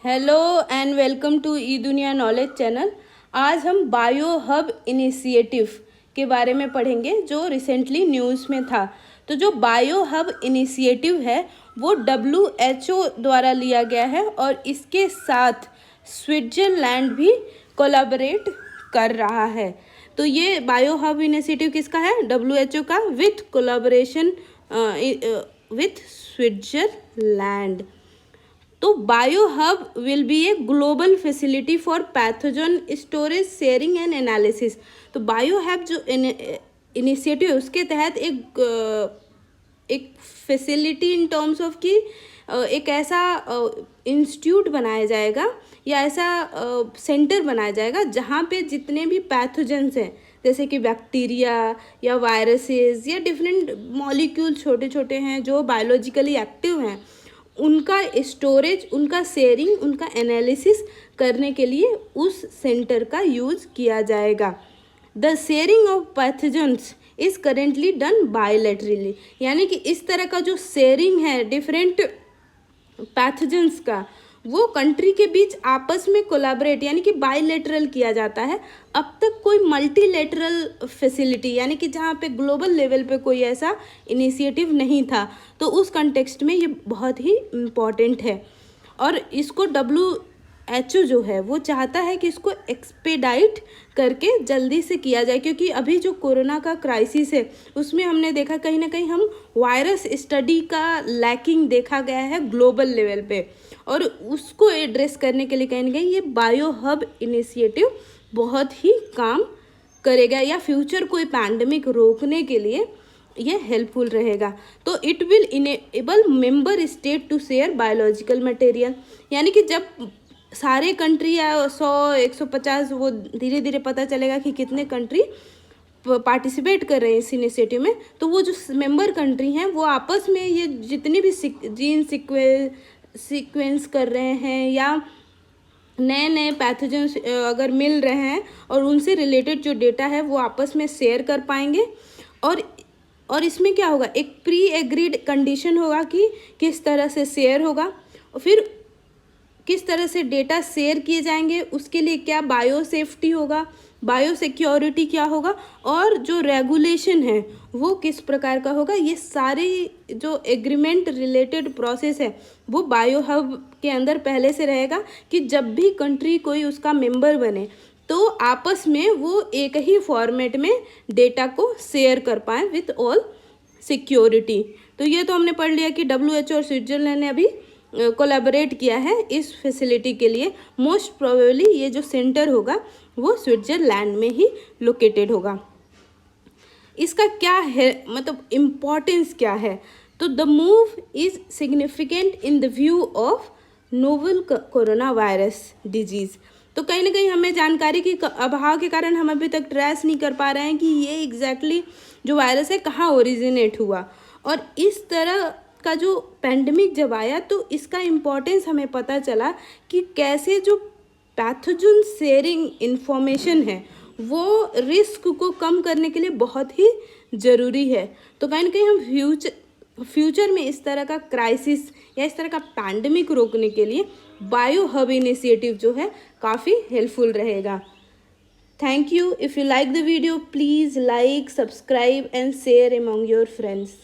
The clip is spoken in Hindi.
हेलो एंड वेलकम टू ई दुनिया नॉलेज चैनल। आज हम बायो हब इनिशिएटिव के बारे में पढ़ेंगे जो रिसेंटली न्यूज़ में था। तो जो बायो हब इनिशिएटिव है वो WHO द्वारा लिया गया है और इसके साथ स्विट्ज़रलैंड भी कोलैबोरेट कर रहा है। तो ये बायो हब इनिशिएटिव किसका है? WHO का, विथ कोलैबोरेशन विथ स्विट्ज़रलैंड। तो bio hub will be a global facility for pathogen storage, sharing and analysis. तो बायो हब जो इनिशिएटिव है उसके तहत एक फैसिलिटी इन टर्म्स ऑफ कि एक ऐसा इंस्टीट्यूट बनाया जाएगा या ऐसा सेंटर बनाया जाएगा जहाँ पे जितने भी पैथोजेंस हैं जैसे कि बैक्टीरिया या वायरसेस या डिफरेंट मॉलिक्यूल छोटे छोटे हैं जो बायोलॉजिकली एक्टिव हैं, उनका स्टोरेज, उनका शेयरिंग, उनका एनालिसिस करने के लिए उस सेंटर का यूज़ किया जाएगा। The sharing of pathogens is currently done bilaterally, यानी कि इस तरह का जो शेयरिंग है डिफरेंट पैथोजेंस का वो कंट्री के बीच आपस में कोलैबोरेट यानी कि बायलैटरल किया जाता है। अब तक कोई मल्टीलैटरल फैसिलिटी यानी कि जहाँ पे ग्लोबल लेवल पे कोई ऐसा इनिशिएटिव नहीं था, तो उस कंटेक्स्ट में ये बहुत ही इम्पॉर्टेंट है। और इसको WHO जो है वो चाहता है कि इसको एक्सपेडाइट करके जल्दी से किया जाए, क्योंकि अभी जो कोरोना का क्राइसिस है उसमें हमने देखा कहीं ना कहीं हम वायरस स्टडी का लैकिंग देखा गया है ग्लोबल लेवल पे, और उसको एड्रेस करने के लिए कहीं ना कहीं ये बायो हब इनिशिएटिव बहुत ही काम करेगा या फ्यूचर कोई पैंडमिक रोकने के लिए ये हेल्पफुल रहेगा। तो it will enable member state to share biological material, यानी कि जब सारे कंट्री या 100-150 वो धीरे धीरे पता चलेगा कि कितने कंट्री पार्टिसिपेट कर रहे हैं इस इनिशिएटिव में, तो वो जो मेंबर कंट्री हैं वो आपस में ये जितनी भी जीन सीक्वेंस कर रहे हैं या नए नए पैथोजेंस अगर मिल रहे हैं और उनसे रिलेटेड जो डेटा है वो आपस में शेयर कर पाएंगे। और इसमें क्या होगा, एक प्री एग्रीड कंडीशन होगा कि किस तरह से शेयर होगा और फिर किस तरह से डेटा शेयर किए जाएंगे, उसके लिए क्या बायो सेफ्टी होगा, बायो सिक्योरिटी क्या होगा, और जो रेगुलेशन है वो किस प्रकार का होगा। ये सारे जो एग्रीमेंट रिलेटेड प्रोसेस है वो बायो हब के अंदर पहले से रहेगा कि जब भी कंट्री कोई उसका मेंबर बने तो आपस में वो एक ही फॉर्मेट में डेटा को शेयर कर पाए विथ ऑल सिक्योरिटी। तो ये तो हमने पढ़ लिया कि WHO और स्विट्जरलैंड ने अभी कोलैबोरेट किया है इस फैसिलिटी के लिए। मोस्ट प्रोबेबली ये जो सेंटर होगा वो स्विट्जरलैंड में ही लोकेटेड होगा। इसका क्या है, मतलब इम्पोर्टेंस क्या है? तो the move is significant in the view of novel corona virus disease. तो कहीं ना कहीं हमें जानकारी की अभाव के कारण हम अभी तक ट्रेस नहीं कर पा रहे हैं कि ये एग्जैक्टली जो वायरस है कहाँ ओरिजिनेट हुआ, और इस तरह का जो पैंडमिक जब आया तो इसका इम्पोर्टेंस हमें पता चला कि कैसे जो पैथोजन शेयरिंग इन्फॉर्मेशन है वो रिस्क को कम करने के लिए बहुत ही ज़रूरी है। तो कहीं ना कहीं हम फ्यूचर में इस तरह का क्राइसिस या इस तरह का पैंडमिक रोकने के लिए बायो हब इनिशिएटिव जो है काफ़ी हेल्पफुल रहेगा। Thank you. If you like the video please like, subscribe and share among your friends.